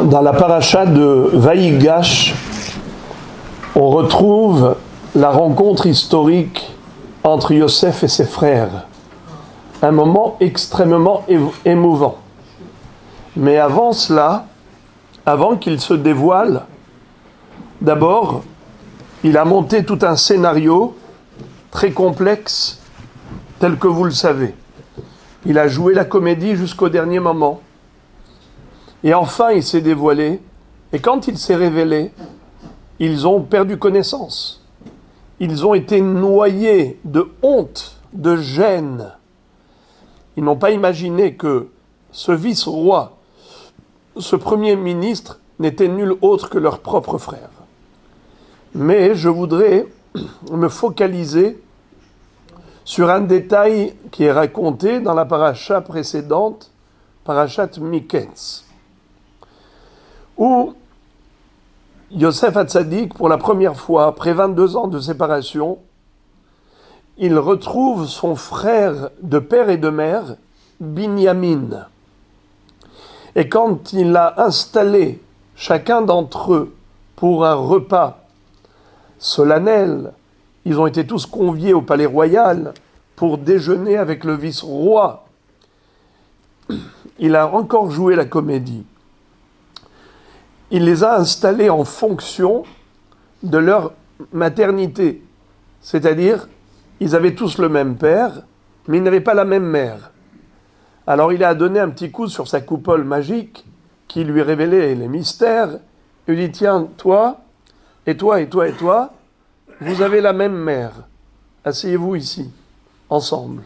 Dans la paracha de Vaïgash, on retrouve la rencontre historique entre Yosef et ses frères. Un moment extrêmement émouvant. Mais avant cela, avant qu'il se dévoile, d'abord, il a monté tout un scénario très complexe, tel que vous le savez. Il a joué la comédie jusqu'au dernier moment. Et enfin, il s'est dévoilé. Et quand il s'est révélé, ils ont perdu connaissance. Ils ont été noyés de honte, de gêne. Ils n'ont pas imaginé que ce vice-roi, ce premier ministre, n'était nul autre que leur propre frère. Mais je voudrais me focaliser sur un détail qui est raconté dans la paracha précédente, parachat Miketz, où Yosef Hatzadik, pour la première fois, après 22 ans de séparation, il retrouve son frère de père et de mère, Binyamin. Et quand il a installé chacun d'entre eux pour un repas solennel, ils ont été tous conviés au palais royal pour déjeuner avec le vice-roi. Il a encore joué la comédie. Il les a installés en fonction de leur maternité. C'est-à-dire, ils avaient tous le même père, mais ils n'avaient pas la même mère. Alors il a donné un petit coup sur sa coupole magique qui lui révélait les mystères. Il dit, tiens, toi, et toi, et toi, et toi, vous avez la même mère. Asseyez-vous ici, ensemble.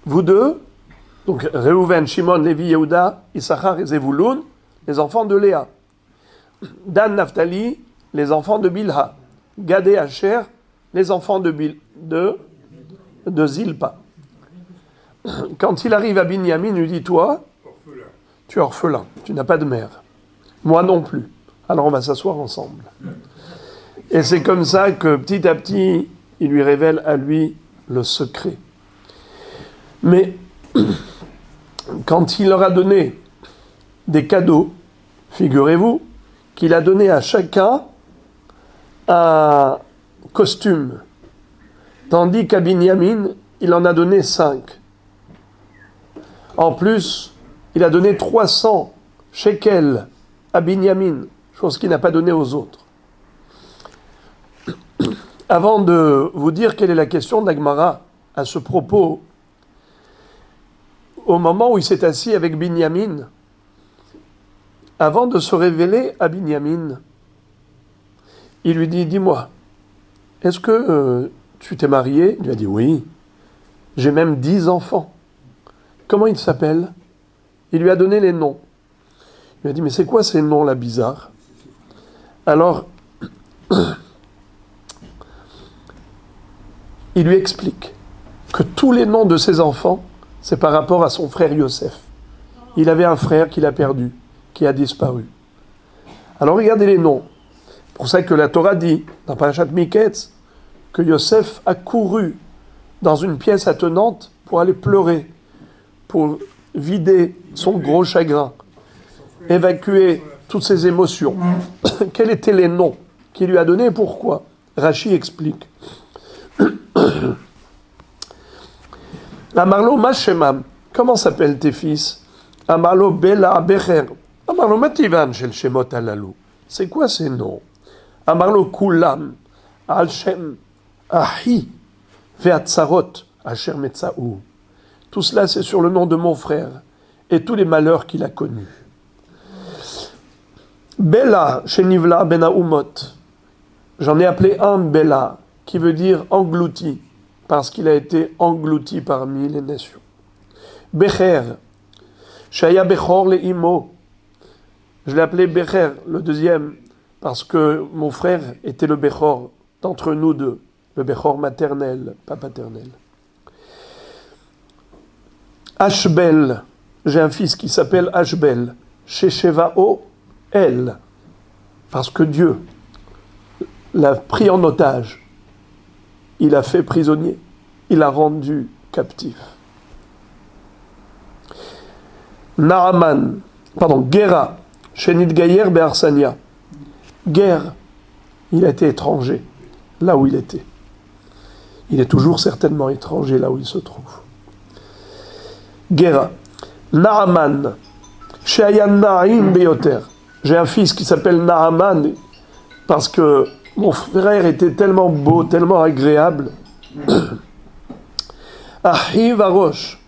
Vous deux, donc Reuven, Shimon, Lévi, Yehuda, Issachar et Zevulun, les enfants de Léa. Dan, Naphtali, les enfants de Bilha. Gad et Asher, les enfants de Zilpa. Quand il arrive à Binyamin, il lui dit, toi, tu es orphelin, tu n'as pas de mère. Moi non plus. Alors on va s'asseoir ensemble. Et c'est comme ça que petit à petit, il lui révèle à lui le secret. Mais quand il leur a donné des cadeaux, figurez-vous qu'il a donné à chacun un costume, tandis qu'à Binyamin, il en a donné 5. En plus, il a donné 300 shekels à Binyamin, chose qu'il n'a pas donnée aux autres. Avant de vous dire quelle est la question d'Agmara à ce propos, au moment où il s'est assis avec Binyamin, avant de se révéler à Binyamin, il lui dit, dis-moi, est-ce que tu t'es marié? Il lui a dit, oui, j'ai même 10 enfants. Comment ils s'appellent? Il lui a donné les noms. Il lui a dit, mais c'est quoi ces noms-là bizarres? Alors, il lui explique que tous les noms de ses enfants, c'est par rapport à son frère Yosef. Il avait un frère qu'il a perdu, qui a disparu. Alors regardez les noms. C'est pour ça que la Torah dit, dans Parashat Miketz, que Yosef a couru dans une pièce attenante pour aller pleurer, pour vider son gros chagrin, évacuer toutes ses émotions. Quels étaient les noms qu'il lui a donnés et pourquoi? Rashi explique. Amarlo Mashemam, comment s'appellent tes fils? Amarlo Bela Becher. Amarlo Mativan shel Shemot Alalou. C'est quoi ces noms? Amarlo Kulam Al Shem Ahi Ve'atzarot Asher Metzaou. Tout cela, c'est sur le nom de mon frère et tous les malheurs qu'il a connus. Bela Shenivla Ben Aumot. J'en ai appelé un Bela, qui veut dire englouti, parce qu'il a été englouti parmi les nations. Becher, Shaya Bechor le Imo. Je l'ai appelé Becher, le deuxième, parce que mon frère était le Bechor d'entre nous deux, le Bechor maternel, pas paternel. Ashbel, j'ai un fils qui s'appelle Ashbel, Sheshevao El, parce que Dieu l'a pris en otage, il l'a fait prisonnier, il l'a rendu captif. Gera, Shenit Gayer Be'arsania. Guerre. Il a été étranger, là où il était. Il est toujours certainement étranger, là où il se trouve. Guerre. Naaman. She'aya Na'im Beyoter. J'ai un fils qui s'appelle Naaman, parce que mon frère était tellement beau, tellement agréable. Ahivarosh.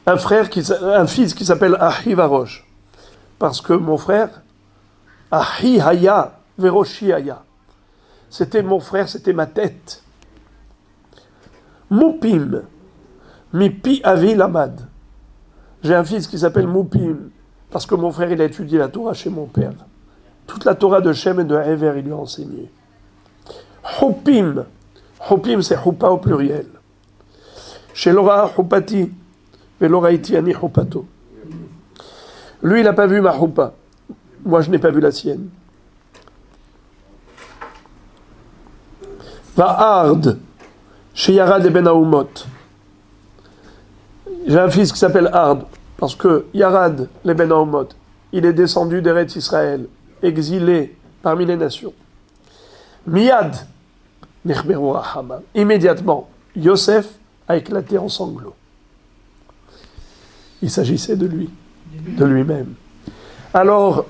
Un fils qui s'appelle Ahivarosh. Parce que mon frère, Ahihaya Veroshiaya. C'était mon frère, c'était ma tête. Moupim. Mipi Avi Lamad. J'ai un fils qui s'appelle Moupim. Parce que mon frère, il a étudié la Torah chez mon père. Toute la Torah de Shem et de Hever, il lui a enseigné. Hupim. Hupim, c'est Hupa au pluriel. Chez Lora Hupati. Veloraiti Ani Hupato. Lui, il n'a pas vu ma Hupa. Moi, je n'ai pas vu la sienne. Va'ard. Chez Yarad et Ben Aoumot. J'ai un fils qui s'appelle Ard. Parce que Yarad, les Ben Aoumot, il est descendu d'Eretz Israël, exilé parmi les nations. Miyad, immédiatement, Yosef a éclaté en sanglots. Il s'agissait de lui, de lui-même. Alors,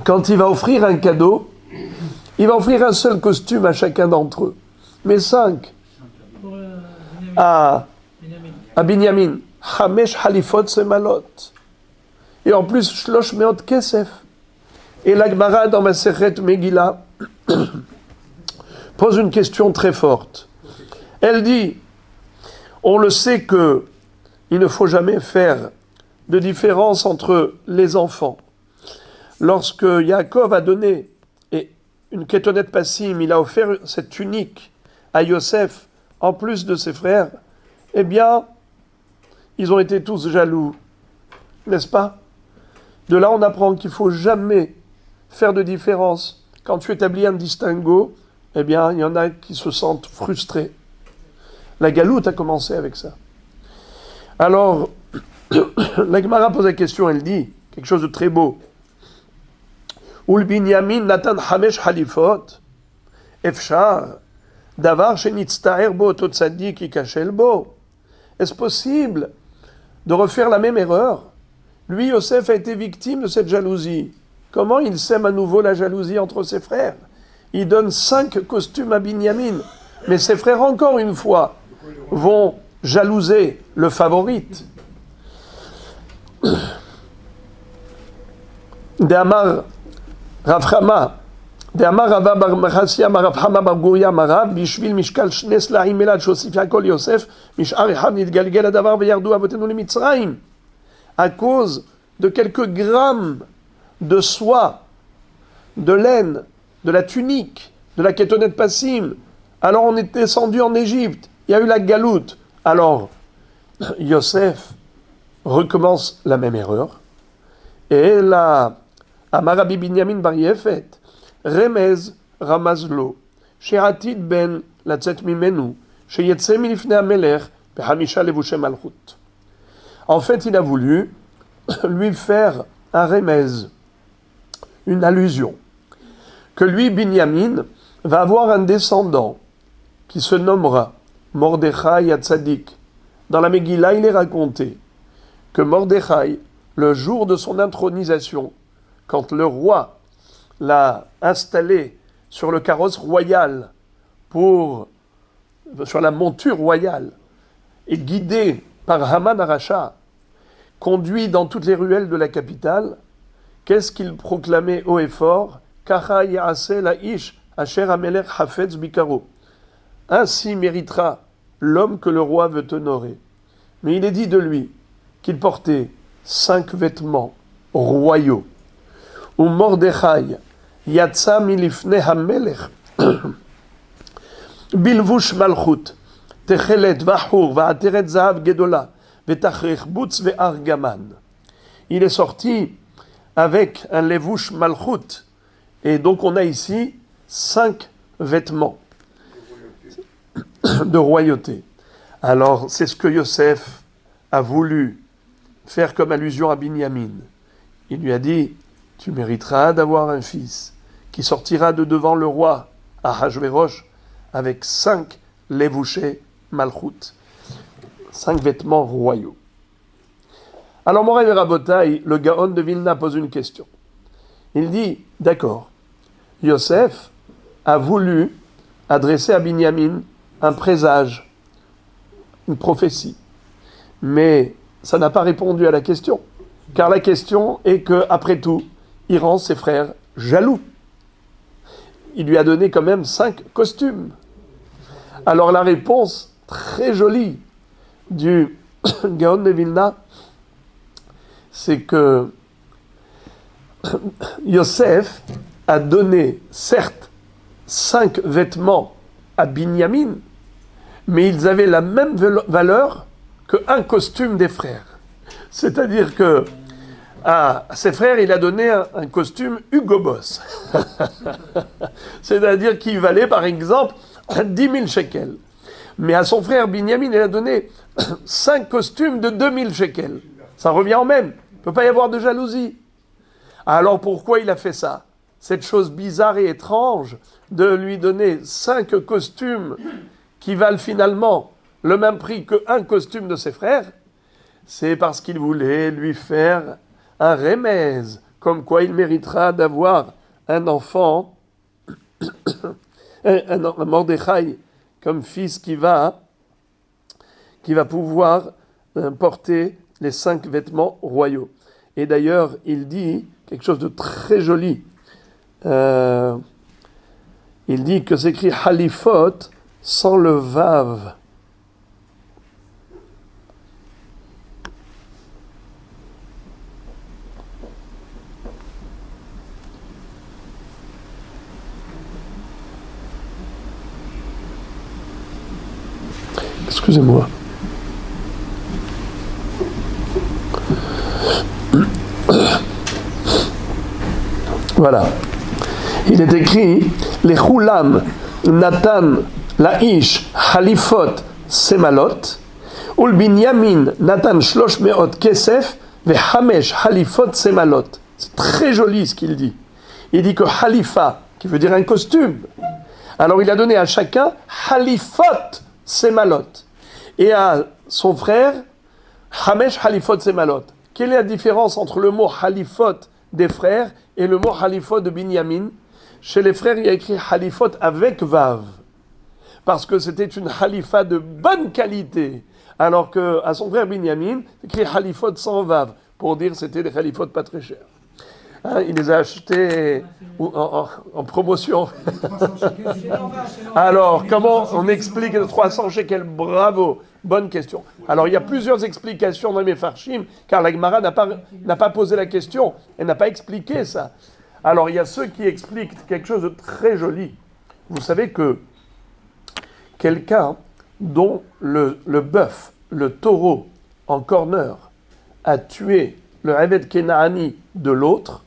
quand il va offrir un cadeau, il va offrir un seul costume à chacun d'entre eux, mais 5 à Binyamin. Hamesh halifot semalot. Et en plus, shlosh meot kesef. Et la Gemara dans ma Masechet Megillah pose une question très forte. Elle dit, on le sait que il ne faut jamais faire de différence entre les enfants. Lorsque Yaakov a donné une kétonet passim, il a offert cette tunique à Yosef en plus de ses frères, eh bien, ils ont été tous jaloux, n'est-ce pas? De là, on apprend qu'il ne faut jamais faire de différence. Quand tu établis un distinguo, eh bien, il y en a qui se sentent frustrés. La galoute a commencé avec ça. Alors, la Gemara pose la question, elle dit quelque chose de très beau. Ul Binyamin Natan Hamesh Halifot, Efshar, Davar Shenitztaer Bo Totzadik Ikashel Bo. Est-ce possible de refaire la même erreur? Lui, Yosef, a été victime de cette jalousie. Comment il sème à nouveau la jalousie entre ses frères? Il donne 5 costumes à Binyamin. Mais ses frères, encore une fois, vont jalouser le favorite. De'amar Rav Chama, De'amar Rava bar Machassia Rav Chama bar Guria Marav, Bishvil Mishkal Shne Slahim Elad Shosif Yakol Yosef, Mishar Echad Nitgalgel Adavar Veyardu Avotenu Lemitzraim. À cause de quelques grammes de soie, de laine, de la tunique, de la kétonet passim. Alors on est descendu en Égypte, il y a eu la galoute. Alors, Yosef recommence la même erreur. Et là, Amarabi Binyamin bar Yefet, Remez Ramazlo, She'atid ben latzet mimenu, She'yetze milifnei hamelech, Behamisha levushe malchut. En fait, il a voulu lui faire un remez, une allusion, que lui, Binyamin, va avoir un descendant qui se nommera Mordechai Hatzadik. Dans la Megillah, il est raconté que Mordechai, le jour de son intronisation, quand le roi l'a installé sur le carrosse royal, sur la monture royale, et guidé par Haman Aracha, conduit dans toutes les ruelles de la capitale, qu'est-ce qu'il proclamait haut et fort? Kacha ya'aseh la'ish asher hamelech hafetz bikaro. Ainsi méritera l'homme que le roi veut honorer. Mais il est dit de lui qu'il portait 5 vêtements royaux. Ou Mordechai yatsa milifnei hamelech bilvush malchut techelet vachur va'ateret zahav gedola. Il est sorti avec un levouche malchut. Et donc on a ici 5 vêtements de royauté. Alors c'est ce que Yosef a voulu faire comme allusion à Binyamin. il lui a dit, tu mériteras d'avoir un fils qui sortira de devant le roi Ahashverosh avec 5 levouchés malchut, 5 vêtements royaux. Alors Moray Rabotai, le Gaon de Vilna, pose une question. Il dit, d'accord, Yosef a voulu adresser à Binyamin un présage, une prophétie. Mais ça n'a pas répondu à la question. Car la question est que, après tout, il rend ses frères jaloux. Il lui a donné quand même 5 costumes. Alors la réponse très jolie du Gaon de Vilna, c'est que Yosef a donné, certes, 5 vêtements à Binyamin, mais ils avaient la même valeur qu'un costume des frères. C'est-à-dire que à ses frères, il a donné un costume Hugo Boss. C'est-à-dire qu'il valait, par exemple, 10 000 shekels. Mais à son frère Binyamin, il a donné 5 costumes de 2 000 shekels. Ça revient en même. Il ne peut pas y avoir de jalousie. Alors pourquoi il a fait ça? Cette chose bizarre et étrange de lui donner 5 costumes qui valent finalement le même prix qu'un costume de ses frères, c'est parce qu'il voulait lui faire un remèze, comme quoi il méritera d'avoir un enfant, un Mordechai, comme fils qui va pouvoir porter les 5 vêtements royaux. Et d'ailleurs, il dit quelque chose de très joli. Il dit que c'est écrit Halifot sans le Vav. Excusez-moi. Voilà. Il est écrit les Chulam Natan Laish Halifot Semalot Ul Binyamin Natan Shlosh Meot Kesef Ve Hamesh Halifot Semalot. C'est très joli ce qu'il dit. Il dit que Halifa, qui veut dire un costume, alors il a donné à chacun Halifot Semalot. Et à son frère, Hamesh Halifot Semalot. Quelle est la différence entre le mot Halifot des frères et le mot Halifot de Binyamin? Chez les frères, il y a écrit Halifot avec Vav. Parce que c'était une Halifa de bonne qualité. Alors qu'à son frère Binyamin, il écrit Halifot sans Vav. Pour dire que c'était des Halifot pas très chers. Hein, il les a achetés en promotion. Alors, comment on explique 300 shekels? Bravo, bonne question. Alors, il y a plusieurs explications dans les Mefarshim, car la Gemara n'a pas posé la question, elle n'a pas expliqué ça. Alors, il y a ceux qui expliquent quelque chose de très joli. Vous savez que quelqu'un dont le bœuf, le taureau en corner, a tué le Eved Kenaani de l'autre,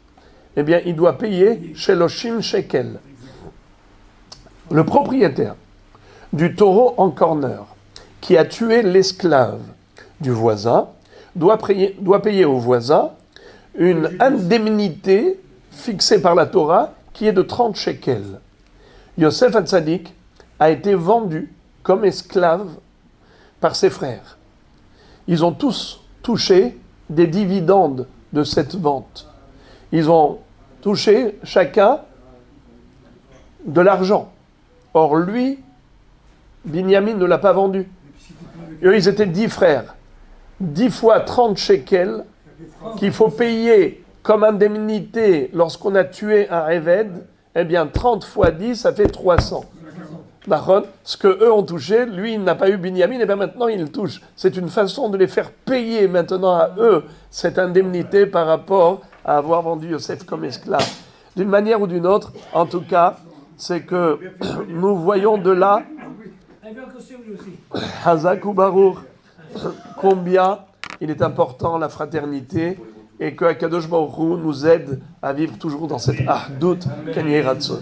eh bien, il doit payer Sheloshim shekel. Le propriétaire du taureau en corner, qui a tué l'esclave du voisin, doit payer au voisin une indemnité fixée par la Torah qui est de 30 shekels. Yosef Hatzadik a été vendu comme esclave par ses frères. Ils ont tous touché des dividendes de cette vente. Ils ont touché chacun de l'argent. Or lui, Binyamin ne l'a pas vendu. Et eux, ils étaient 10 frères. 10 fois 30 shekels qu'il faut payer comme indemnité lorsqu'on a tué un Eved. Eh bien, 30 fois 10, ça fait 300. Ce que eux ont touché, lui, il n'a pas eu Binyamin, et bien maintenant il touche. C'est une façon de les faire payer maintenant à eux cette indemnité par rapport à avoir vendu Yosef comme esclave. D'une manière ou d'une autre, en tout cas, c'est que nous voyons de là, Hazak ou Baruch, combien il est important la fraternité et que Akadosh Baruch Hu nous aide à vivre toujours dans cette Ahdout Kanye Ratson.